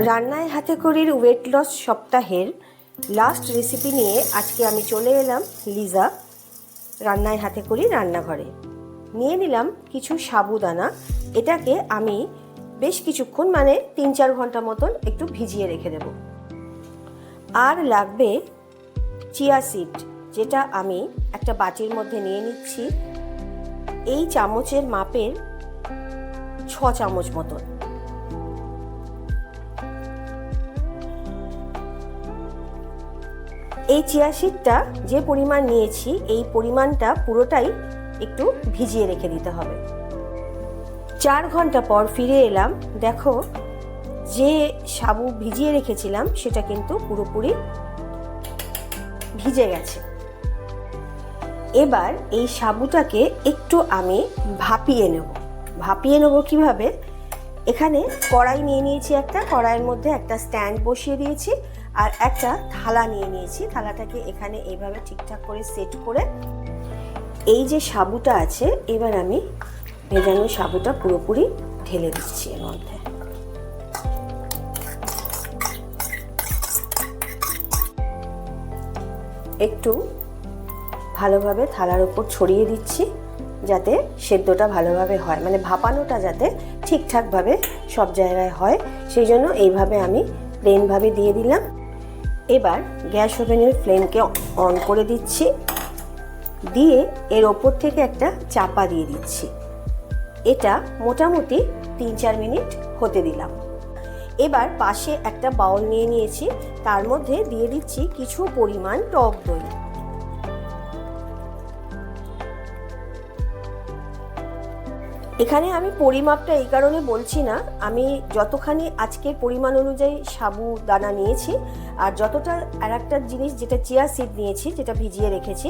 রান্নায় হাতে খড়ির weight loss সপ্তাহের লাস্ট রেসিপি নিয়ে আজকে আমি চলে এলাম লিজা রান্নায় হাতে খড়ি রান্নাঘরে। নিয়ে নিলাম কিছু সাবুদানা। এটাকে আমি বেশ কিছুক্ষণ 3-4 ঘন্টা মতন একটু ভিজিয়ে রেখে দেব। আর লাগবে চিয়া সিড, যেটা আমি একটা বাটির মধ্যে নিয়ে নিচ্ছি। এই চামচের মাপের 6 চামচ মতন। এই চিয়া সিডটা যে পরিমাণ নিয়েছি এই পরিমাণটা পুরোটাই একটু ভিজিয়ে রেখে দিতে হবে। 4 ঘন্টা পর ফিরে এলাম। দেখো, যে সাবু ভিজিয়ে রেখেছিলাম সেটা কিন্তু পুরোপুরি ভিজে গেছে। এবার এই সাবুটাকে একটু আমি ভাপিয়ে নেব কিভাবে? এখানে কড়াই নিয়ে নিয়েছি, একটা কড়াইয়ের মধ্যে একটা স্ট্যান্ড বসিয়ে দিয়েছি আর একটা থালা নিয়ে নিয়েছি। থালাটাকে এখানে এইভাবে ঠিকঠাক করে সেট করে এই যে সাবুটা আছে, এবার আমি ভেজানো সাবুটা পুরোপুরি ঢেলে দিচ্ছি এর মধ্যে। একটু ভালোভাবে থালার উপর ছড়িয়ে দিচ্ছি যাতে সেদ্ধটা ভালোভাবে হয়, ভাপানোটা যাতে ঠিকঠাকভাবে সব জায়গায় হয়, সেই জন্য এইভাবে আমি প্লেনভাবে দিয়ে দিলাম। এবার গ্যাস ওভেনের ফ্লেমকে অন করে দিচ্ছি, দিয়ে এর ওপর থেকে একটা চাপা দিয়ে দিচ্ছি। এটা মোটামুটি 3-4 মিনিট হতে দিলাম। এবার পাশে একটা বাউল নিয়ে নিয়েছি, তার মধ্যে দিয়ে দিচ্ছি কিছু পরিমাণ টক দই। এখানে আমি পরিমাপটা এই কারণে বলছি না, আমি যতখানি আজকের পরিমাণ অনুযায়ী সাবুদানা নিয়েছি আর যতটা আর একটা জিনিস যেটা চিয়া সিড নিয়েছি, যেটা ভিজিয়ে রেখেছি,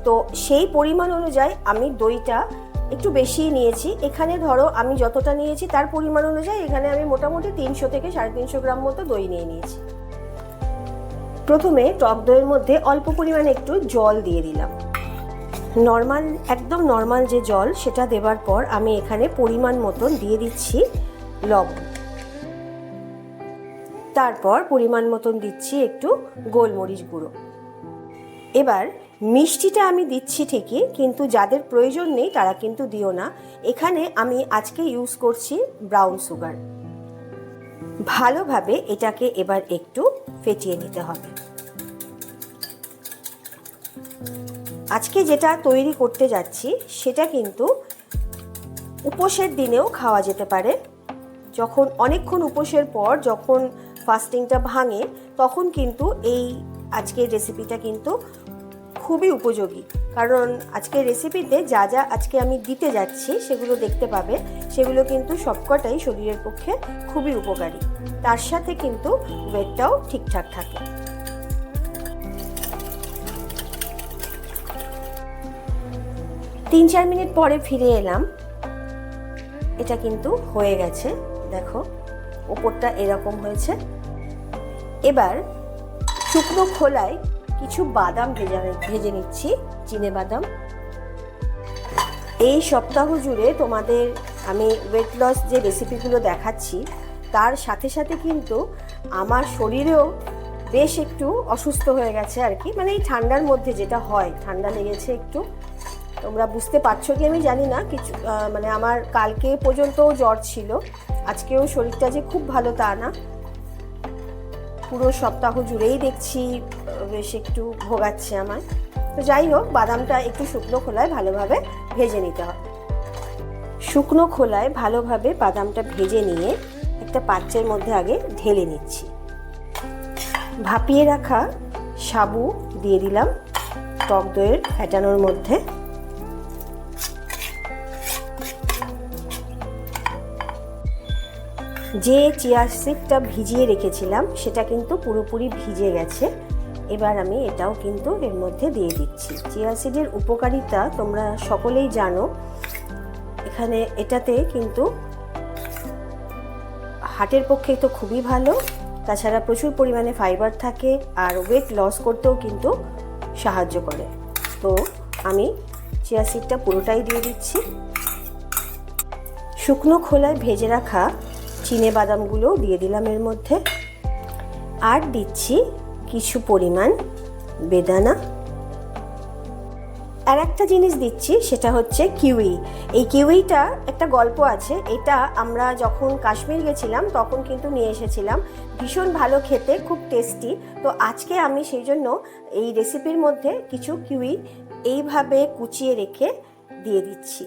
তো সেই পরিমাণ অনুযায়ী আমি দইটা একটু বেশিই নিয়েছি। এখানে ধরো আমি যতটা নিয়েছি তার পরিমাণ অনুযায়ী এখানে আমি মোটামুটি 300 থেকে 350 গ্রাম মতো দই নিয়ে নিয়েছি। প্রথমে টক দইয়ের মধ্যে অল্প পরিমাণে একটু জল দিয়ে দিলাম, একদম নর্মাল যে জল, সেটা দেবার পর আমি এখানে পরিমাণ মতন দিয়ে দিচ্ছি লবণ। তারপর পরিমাণ মতন দিচ্ছি একটু গোলমরিচ গুঁড়ো। এবার মিষ্টিটা আমি দিচ্ছি ঠিকই, কিন্তু যাদের প্রয়োজন নেই তারা কিন্তু দিও না। এখানে আমি আজকে ইউজ করছি ব্রাউন সুগার। ভালোভাবে এটাকে এবার একটু ফেটিয়ে নিতে হবে। আজকে যেটা তৈরি করতে যাচ্ছি সেটা কিন্তু উপোসের দিনেও খাওয়া যেতে পারে। যখন অনেকক্ষণ উপোসের পর যখন ফাস্টিংটা ভাঙে, তখন কিন্তু এই আজকের রেসিপিটা কিন্তু খুবই উপযোগী। কারণ আজকের রেসিপিতে যা যা আজকে আমি দিতে যাচ্ছি সেগুলো দেখতে পাবে, সেগুলো কিন্তু সবকটাই শরীরের পক্ষে খুবই উপকারী। তার সাথে কিন্তু ওয়েটটাও ঠিকঠাক থাকে। 3-4 মিনিট পরে ফিরে এলাম। এটা কিন্তু হয়ে গেছে, দেখো ওপরটা এরকম হয়েছে। এবার শুকনো খোলায় কিছু বাদাম ভেজে নিচ্ছি, চিনে বাদাম। এই সপ্তাহ জুড়ে তোমাদের আমি ওয়েট লস যে রেসিপিগুলো দেখাচ্ছি তার সাথে সাথে কিন্তু আমার শরীরেও বেশ একটু অসুস্থ হয়ে গেছে আর কি। এই ঠান্ডার মধ্যে যেটা হয়, ঠান্ডা লেগেছে একটু। তোমরা বুঝতে পারছো কি আমি জানি না, কিছু আমার কালকে পর্যন্ত জ্বর ছিল, আজকেও শরীরটা যে খুব ভালো তা না। পুরো সপ্তাহ জুড়েই দেখছি বেশ একটু ভোগাচ্ছে আমার। তো যাই হোক, বাদামটা একটু শুকনো খোলায় ভালোভাবে ভেজে নিতে হবে। শুকনো খোলায় ভালোভাবে বাদামটা ভেজে নিয়ে একটা পাত্রের মধ্যে আগে ঢেলে নিচ্ছি। ভাপিয়ে রাখা সাবু দিয়ে দিলাম টক দইয়ের ফেটানোর মধ্যে। যে চিয়া সিডটা ভিজিয়ে রেখেছিলাম সেটা কিন্তু পুরোপুরি ভিজে গেছে। এবার আমি এটাও কিন্তু এর মধ্যে দিয়ে দিচ্ছি। চিয়া সিডের উপকারিতা তোমরা সকলেই জানো। এটাতে কিন্তু হার্টের পক্ষে তো খুবই ভালো, তাছাড়া প্রচুর পরিমাণে ফাইবার থাকে আর ওয়েট লস করতেও কিন্তু সাহায্য করে। তো আমি চিয়া সিডটা পুরোটাই দিয়ে দিচ্ছি। শুকনো খোলায় ভেজে রাখা চিনে বাদামগুলো দিয়ে দিলাম এর মধ্যে। আর দিচ্ছি কিছু পরিমাণ বেদানা। আর একটা জিনিস দিচ্ছি, সেটা হচ্ছে কিউই। এই কিউইটা একটা গল্প আছে। এটা আমরা যখন কাশ্মীর গেছিলাম তখন কিন্তু নিয়ে এসেছিলাম, ভীষণ ভালো খেতে, খুব টেস্টি। তো আজকে আমি সেই জন্য এই রেসিপির মধ্যে কিছু কিউই এইভাবে কুচিয়ে রেখে দিয়ে দিচ্ছি।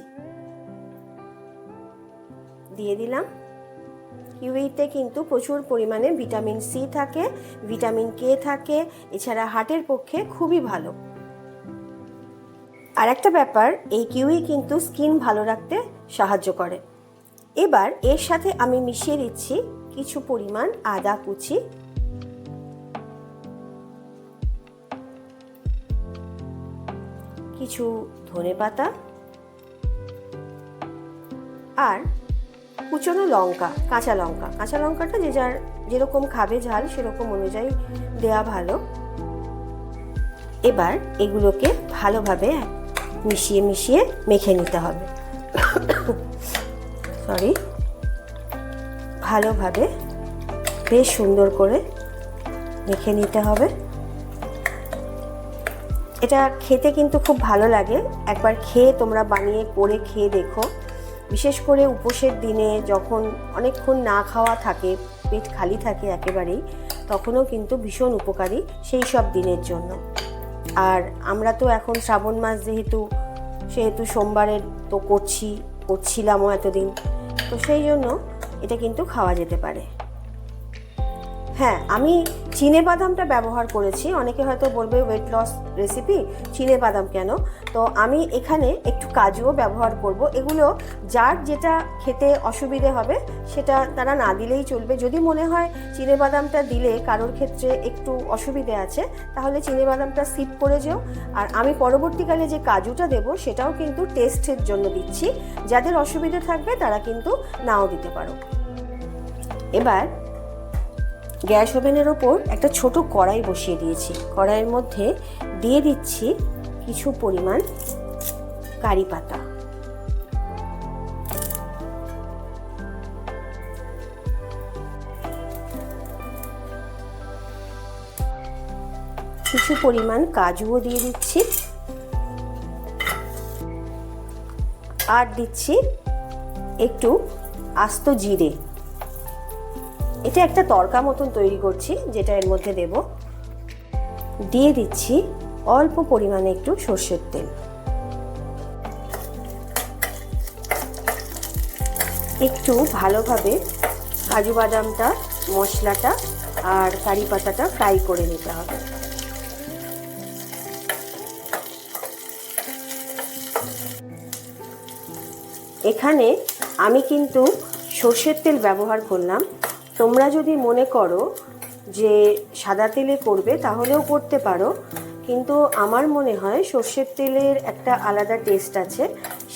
দিয়ে দিলাম। কিউইতে কিন্তু প্রচুর পরিমাণে ভিটামিন সি থাকে, ভিটামিন কে থাকে, এছাড়া হার্টের পক্ষে খুবই ভালো। আর একটা ব্যাপার, এই কিউই কিন্তু স্কিন ভালো রাখতে সাহায্য করে। এবার এর সাথে আমি মিশিয়ে দিচ্ছি কিছু পরিমাণ আদা কুচি, কিছু ধনেপাতা আর কুচনো লঙ্কা, কাঁচা লঙ্কা। কাঁচা লঙ্কাটা যে যার যেরকম খাবে ঝাল সেরকম অনুযায়ী দেওয়া ভালো। এবার এগুলোকে ভালোভাবে মিশিয়ে মিশিয়ে মেখে নিতে হবে। ভালোভাবে বেশ সুন্দর করে মেখে নিতে হবে। এটা খেতে কিন্তু খুব ভালো লাগে। একবার খেয়ে তোমরা বানিয়ে করে খেয়ে দেখো। বিশেষ করে উপোসের দিনে যখন অনেকক্ষণ না খাওয়া থাকে, পেট খালি থাকে একেবারেই, তখনও কিন্তু ভীষণ উপকারী সেই সব দিনের জন্য। আর আমরা তো এখন শ্রাবণ মাস সেহেতু সোমবারের তো করছিলামও এতদিন, তো সেই জন্য এটা কিন্তু খাওয়া যেতে পারে। হ্যাঁ, আমি চিনে বাদামটা ব্যবহার করেছি। অনেকে হয়তো বলবে ওয়েট লস রেসিপি, চিনে বাদাম কেন? তো আমি এখানে একটু কাজুও ব্যবহার করব। এগুলো যার যেটা খেতে অসুবিধে হবে সেটা তারা না দিলেই চলবে। যদি মনে হয় চিনে বাদামটা দিলে কারোর ক্ষেত্রে একটু অসুবিধে আছে, তাহলে চিনে বাদামটা স্কিপ করে যেও। আর আমি পরবর্তীকালে যে কাজুটা দেব সেটাও কিন্তু টেস্টের জন্য দিচ্ছি। যাদের অসুবিধে থাকবে তারা কিন্তু নাও দিতে পারো। এবার গ্যাস ওভেনের ওপর একটা ছোট কড়াই বসিয়ে দিয়েছি। কড়াইয়ের মধ্যে দিয়ে দিচ্ছি কিছু পরিমাণ কারি পাতা, কিছু পরিমাণ কাজুও দিয়ে দিচ্ছি, আর দিচ্ছি একটু আস্ত জিরে। এটা একটা তড়কা মতন তৈরি করছি, যেটা এর মধ্যে দেব। দিয়ে দিচ্ছি অল্প পরিমাণে একটু সর্ষের তেল। একটু ভালোভাবে কাজু বাদামটা, মশলাটা আর কারি পাতাটা ফ্রাই করে নিতে হবে। এখানে আমি কিন্তু সর্ষের তেল ব্যবহার করলাম। তোমরা যদি মনে করো যে সাদা তেলে করবে তাহলেও করতে পারো, কিন্তু আমার মনে হয় সর্ষের তেলের একটা আলাদা টেস্ট আছে,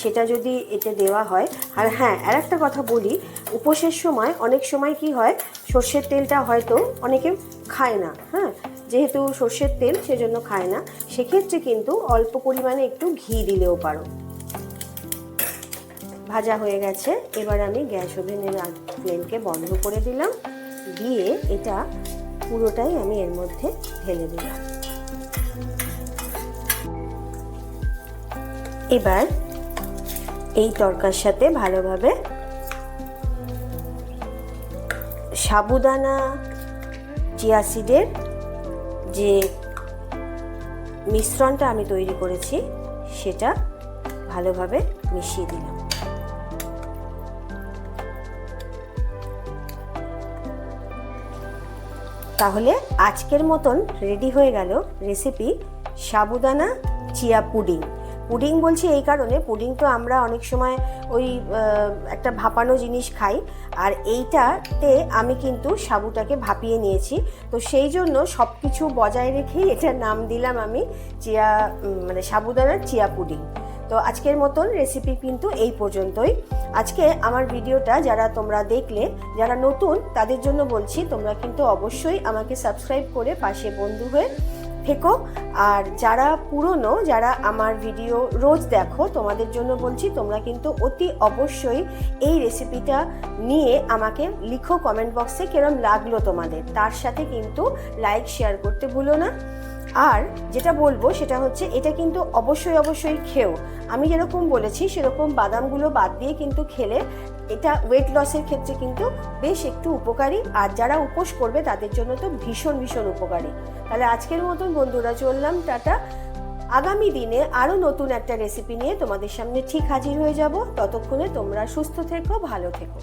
সেটা যদি এতে দেওয়া হয়। আর হ্যাঁ, আর একটা কথা বলি, উপোসের সময় অনেক সময় কি হয়, সর্ষের তেলটা হয়তো অনেকে খায় না। হ্যাঁ, যেহেতু সর্ষের তেল সেজন্য খায় না, সেক্ষেত্রে কিন্তু অল্প পরিমাণে একটু ঘি দিলেও পারো। ভাজা হয়ে গেছে। এবার আমি গ্যাস ওভেনের ফ্লেমকে বন্ধ করে দিলাম। দিয়ে এটা পুরোটাই আমি এর মধ্যে ঢেলে দিলাম। এবার এই তরকার সাথে ভালোভাবে সাবুদানা, চিয়া সিডের যে মিশ্রণটা আমি তৈরি করেছি সেটা ভালোভাবে মিশিয়ে দিলাম। তাহলে আজকের মতন রেডি হয়ে গেল রেসিপি সাবুদানা চিয়া পুডিং। পুডিং বলছি এই কারণে, পুডিং তো আমরা অনেক সময় ওই একটা ভাপানো জিনিস খাই, আর এইটাতে আমি কিন্তু সাবুটাকে ভাপিয়ে নিয়েছি। তো সেই জন্য সব কিছু বজায় রেখেই এটার নাম দিলাম আমি সাবুদানার চিয়া পুডিং। তো আজকের মতন রেসিপি কিন্তু এই পর্যন্তই। আজকে আমার ভিডিওটা যারা তোমরা দেখলে, যারা নতুন তাদের জন্য বলছি, তোমরা কিন্তু অবশ্যই আমাকে সাবস্ক্রাইব করে পাশে বন্ধু হয়ে থেকো। আর যারা পুরনো, যারা আমার ভিডিও রোজ দেখো, তোমাদের জন্য বলছি, তোমরা কিন্তু অতি অবশ্যই এই রেসিপিটা নিয়ে আমাকে লিখো কমেন্ট বক্সে কিরম লাগলো তোমাদের। তার সাথে কিন্তু লাইক শেয়ার করতে ভুলো না। আর যেটা বলবো সেটা হচ্ছে, এটা কিন্তু অবশ্যই খেও। আমি যেরকম বলেছি সেরকম বাদামগুলো বাদ দিয়ে কিন্তু খেলে এটা ওয়েট লসের ক্ষেত্রে কিন্তু বেশ একটু উপকারী। আর যারা উপোস করবে তাদের জন্য তো ভীষণ উপকারী। তাহলে আজকের মতন বন্ধুরা চললাম, টাটা। আগামী দিনে আরও নতুন একটা রেসিপি নিয়ে তোমাদের সামনে ঠিক হাজির হয়ে যাব। ততক্ষণে তোমরা সুস্থ থেকো, ভালো থেকো।